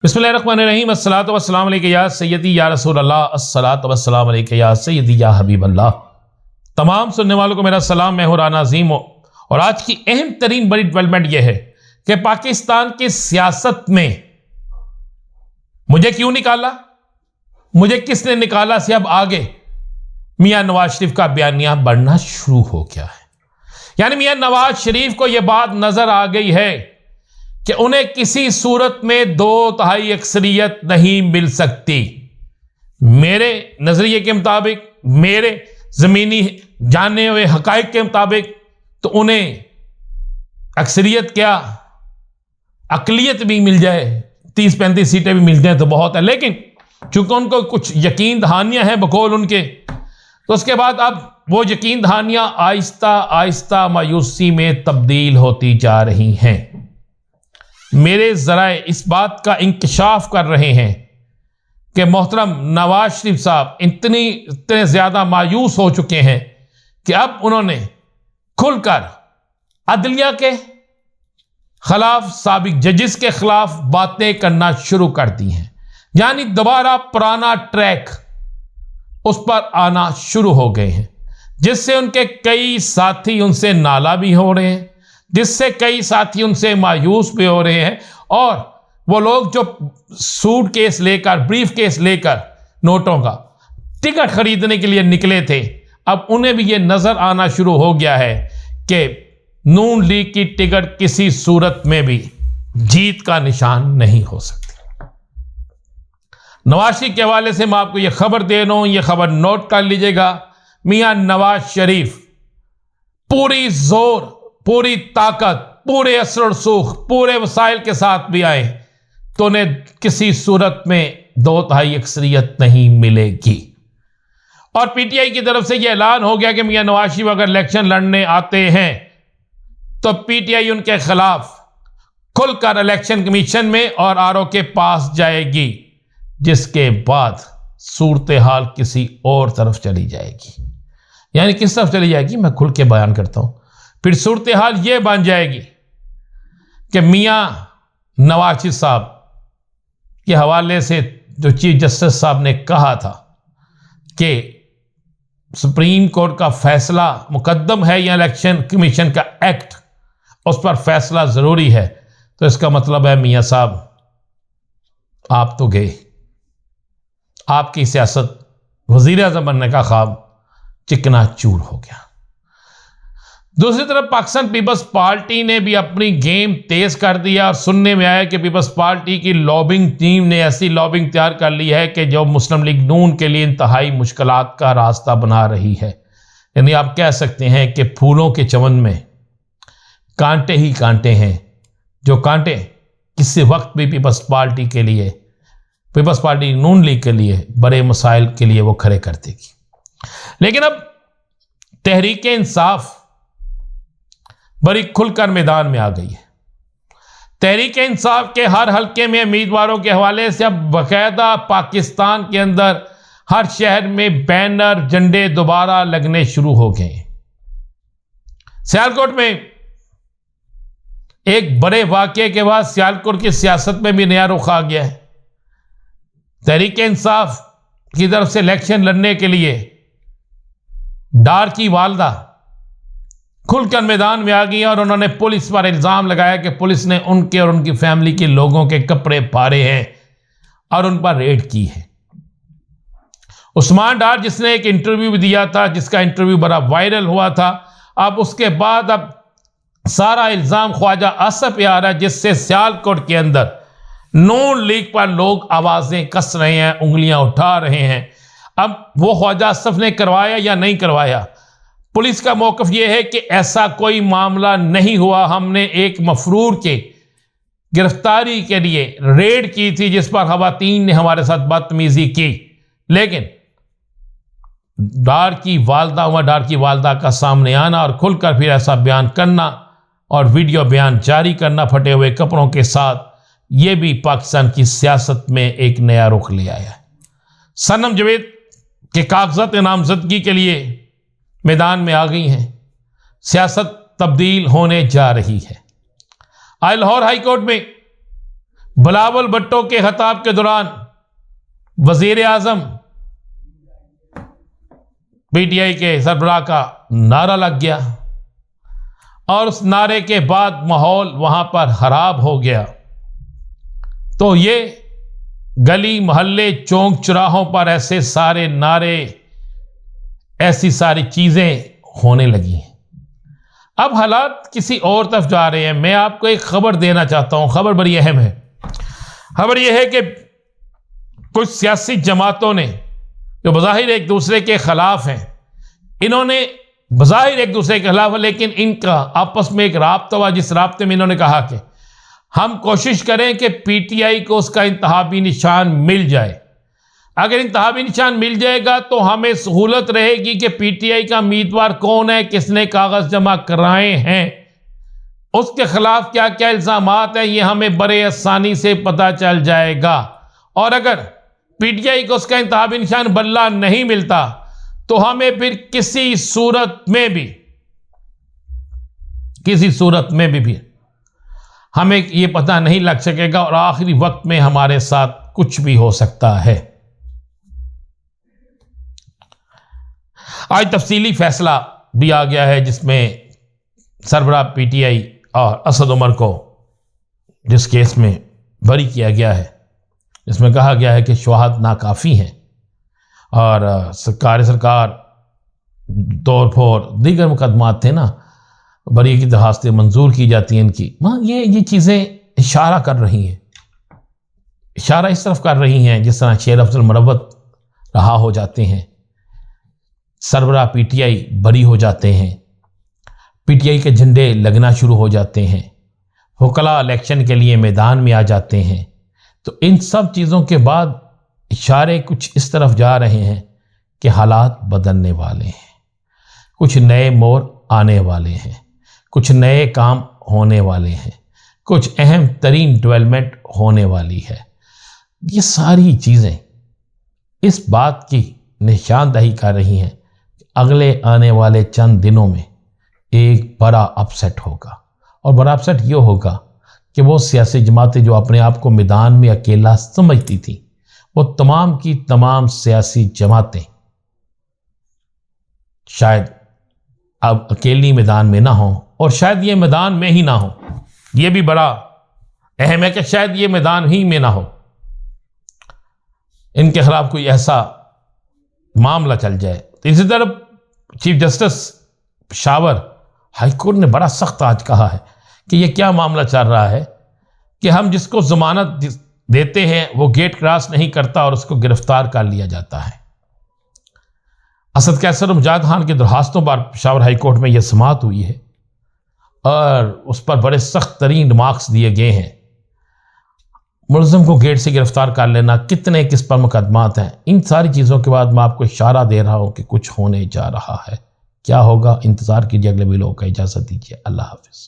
बिस्मिल्लाहिर्रहमानिर्रहीम अस्सलातु वस्सलामु अलैका या सय्यदी या रसूल अल्लाह अस्सलातु वस्सलामु अलैका या सय्यदी या हबीब अल्लाह। तमाम सुनने वालों को मेरा सलाम। मैं हूं राना अज़ीम और आज की अहम तरीन बड़ी डेवलपमेंट यह है कि पाकिस्तान की सियासत में मुझे क्यों निकाला, मुझे किसने निकाला से अब आगे मियां नवाज शरीफ का बयानिया बढ़ना शुरू हो गया है। यानी मियां नवाज शरीफ को यह बात नजर आ गई है कि उन्हें किसी सूरत में 2/3 अक्सरियत नहीं मिल सकती। मेरे नजरिए के मुताबिक, मेरे जमीनी जानने हुए हकाइक के मुताबिक तो उन्हें अक्सरियत क्या अकलियत भी मिल जाए, 30-35 सीटें भी मिल जाए तो बहुत है। लेकिन चूंकि उनको कुछ यकीन दहानियां हैं बकौल उनके, तो उसके बाद अब वो यकीन दहानियां आहिस्ता आहिस्ता मायूसी में तब्दील होती जा रही हैं। मेरे जराए इस बात का इंकशाफ कर रहे हैं कि मोहतरम नवाज शरीफ साहब इतने ज्यादा मायूस हो चुके हैं कि अब उन्होंने खुलकर अदलिया के खिलाफ, साबिक जजेस के खिलाफ बातें करना शुरू कर दी हैं। यानी दोबारा पुराना ट्रैक उस पर आना शुरू हो गए हैं, जिससे उनके कई साथी उनसे नाला भी हो रहे हैं, जिससे कई साथी उनसे मायूस भी हो रहे हैं। और वो लोग जो सूट केस लेकर, ब्रीफ केस लेकर नोटों का टिकट खरीदने के लिए निकले थे, अब उन्हें भी ये नजर आना शुरू हो गया है कि नून लीग की टिकट किसी सूरत में भी जीत का निशान नहीं हो सकती। नवाज शरीफ के हवाले से मैं आपको यह खबर दे रहा हूं, यह खबर नोट कर लीजिएगा। मियां नवाज शरीफ पूरी जोर, पूरी ताकत, पूरे असर और सूख, पूरे वसाइल के साथ भी आए तो उन्हें किसी सूरत में 2/3 अक्सरियत नहीं मिलेगी। और पीटीआई की तरफ से यह ऐलान हो गया कि मियां नवाज शरीफ अगर इलेक्शन लड़ने आते हैं तो पीटीआई उनके खिलाफ खुलकर इलेक्शन कमीशन में और आरओ के पास जाएगी, जिसके बाद सूरत हाल किसी और तरफ चली जाएगी। यानी किस तरफ चली जाएगी मैं खुल के बयान करता हूं। फिर सूरत हाल यह बन जाएगी कि मियां नवाज शरीफ साहब के हवाले से जो चीफ जस्टिस साहब ने कहा था कि सुप्रीम कोर्ट का फैसला मुकद्दम है या इलेक्शन कमीशन का एक्ट, उस पर फैसला जरूरी है, तो इसका मतलब है मियां साहब आप तो गए, आपकी सियासत, वजीर आज़म बनने का ख्वाब चिकना चूर हो गया। दूसरी तरफ पाकिस्तान पीपल्स पार्टी ने भी अपनी गेम तेज कर दिया और सुनने में आया कि पीपल्स पार्टी की लॉबिंग टीम ने ऐसी लॉबिंग तैयार कर ली है कि जो मुस्लिम लीग नून के लिए इंतहाई मुश्किलात का रास्ता बना रही है। यानी आप कह सकते हैं कि फूलों के चमन में कांटे ही कांटे हैं, जो कांटे किसी वक्त भी पीपल्स पार्टी के लिए, पीपल्स पार्टी नून लीग के लिए बड़े मसाइल के लिए वो खड़े कर देगी। लेकिन अब तहरीक इंसाफ बड़ी खुलकर मैदान में आ गई है। तहरीक इंसाफ के हर हलके में उम्मीदवारों के हवाले से अब बाकायदा पाकिस्तान के अंदर हर शहर में बैनर, झंडे दोबारा लगने शुरू हो गए। सियालकोट में एक बड़े वाकये के बाद सियालकोट की सियासत में भी नया रुख आ गया है। तहरीक इंसाफ की तरफ से इलेक्शन लड़ने के लिए डार की वालदा खुलकर मैदान में आ गई और उन्होंने पुलिस पर इल्जाम लगाया कि पुलिस ने उनके और उनकी फैमिली के लोगों के कपड़े फाड़े हैं और उन पर रेड की है। उस्मान डार जिसने एक इंटरव्यू भी दिया था, जिसका इंटरव्यू बड़ा वायरल हुआ था, अब उसके बाद अब सारा इल्जाम ख्वाजा असफ पे आ रहा है, जिससे सियालकोट के अंदर नून लीग पर लोग आवाजें कस रहे हैं, उंगलियां उठा रहे हैं। अब वो ख्वाजा असफ ने करवाया या नहीं करवाया, पुलिस का मौकफ यह है कि ऐसा कोई मामला नहीं हुआ। हमने एक मफरूर के गिरफ्तारी के लिए रेड की थी, जिस पर खवातीन ने हमारे साथ बदतमीजी की, लेकिन डार की वालदा का सामने आना और खुलकर फिर ऐसा बयान करना और वीडियो बयान जारी करना फटे हुए कपड़ों के साथ, यह भी पाकिस्तान की सियासत में एक नया रुख ले आया है। सनम जवेद के कागजात नामजदगी के लिए मैदान में आ गई हैं। सियासत तब्दील होने जा रही है। लाहौर हाई कोर्ट में बिलावल भुट्टो के खिताब के दौरान वजीर आजम पीटीआई के सरबराह का नारा लग गया और उस नारे के बाद माहौल वहां पर खराब हो गया। तो ये गली मोहल्ले चौक चौराहों पर ऐसे सारे नारे, ऐसी सारी चीजें होने लगी। अब हालात किसी और तरफ जा रहे हैं। मैं आपको एक खबर देना चाहता हूं, खबर बड़ी अहम है। खबर यह है कि कुछ सियासी जमातों ने जो बज़ाहिर एक दूसरे के खिलाफ हैं, इन्होंने बज़ाहिर एक दूसरे के खिलाफ है, लेकिन इनका आपस में एक राब्ता हुआ, जिस राब्ते में इन्होंने कहा कि हम कोशिश करें कि पीटीआई को उसका इंतहाबी निशान मिल जाए। अगर इंतहाबी निशान मिल जाएगा तो हमें सहूलत रहेगी कि पीटीआई का उम्मीदवार कौन है, किसने कागज जमा कराए हैं, उसके खिलाफ क्या क्या इल्जामात हैं, ये हमें बड़े आसानी से पता चल जाएगा। और अगर पीटीआई को उसका इंतहाबी निशान बल्ला नहीं मिलता तो हमें फिर किसी सूरत में भी हमें ये पता नहीं लग सकेगा और आखिरी वक्त में हमारे साथ कुछ भी हो सकता है। आज तफसीली फैसला भी आ गया है जिसमें सरबराह पीटीआई और असद उमर को जिस केस में बरी किया गया है, जिसमें कहा गया है कि शवाहद नाकाफ़ी हैं और सरकार तौर पर दीगर मुकदमात थे ना, बरी की दरखास्तें मंजूर की जाती हैं इनकी। हाँ, ये चीज़ें इशारा कर रही हैं, इशारा इस तरफ कर रही हैं जिस तरह शेर अफजल मुरव्वत रहा हो जाते हैं, सरबराह पीटीआई बरी हो जाते हैं, पीटीआई के झंडे लगना शुरू हो जाते हैं, वकला इलेक्शन के लिए मैदान में आ जाते हैं। तो इन सब चीज़ों के बाद इशारे कुछ इस तरफ जा रहे हैं कि हालात बदलने वाले हैं, कुछ नए मोड़ आने वाले हैं, कुछ नए काम होने वाले हैं, कुछ अहम तरीन डेवलपमेंट होने वाली है। ये सारी चीज़ें इस बात की निशानदही कर रही हैं कि अगले आने वाले चंद दिनों में एक बड़ा अपसेट होगा। और बड़ा अपसेट ये होगा कि वो सियासी जमातें जो अपने आप को मैदान में अकेला समझती थी, वो तमाम की तमाम सियासी जमातें शायद अब अकेली मैदान में ना हो, और शायद ये मैदान में ही ना हो। ये भी बड़ा अहम है कि शायद ये मैदान ही में ना हो, इनके खिलाफ कोई ऐसा मामला चल जाए। तो इसी तरह चीफ जस्टिस पेशावर हाईकोर्ट ने बड़ा सख्त आज कहा है कि ये क्या मामला चल रहा है कि हम जिसको जमानत देते हैं वो गेट क्रॉस नहीं करता और उसको गिरफ्तार कर लिया जाता है। असद कैसर और मुजाहिद खान की दरखास्तों पर पेशावर हाईकोर्ट में यह समाअत हुई है और उस पर बड़े सख्त तरीन मार्क्स दिए गए हैं। मुलज़िम को गेट से गिरफ्तार कर लेना, कितने किस पर मुकदमात हैं, इन सारी चीज़ों के बाद मैं आपको इशारा दे रहा हूँ कि कुछ होने जा रहा है। क्या होगा, इंतज़ार कीजिए। अगले वीडियो का इजाज़त दीजिए। अल्लाह हाफिज़।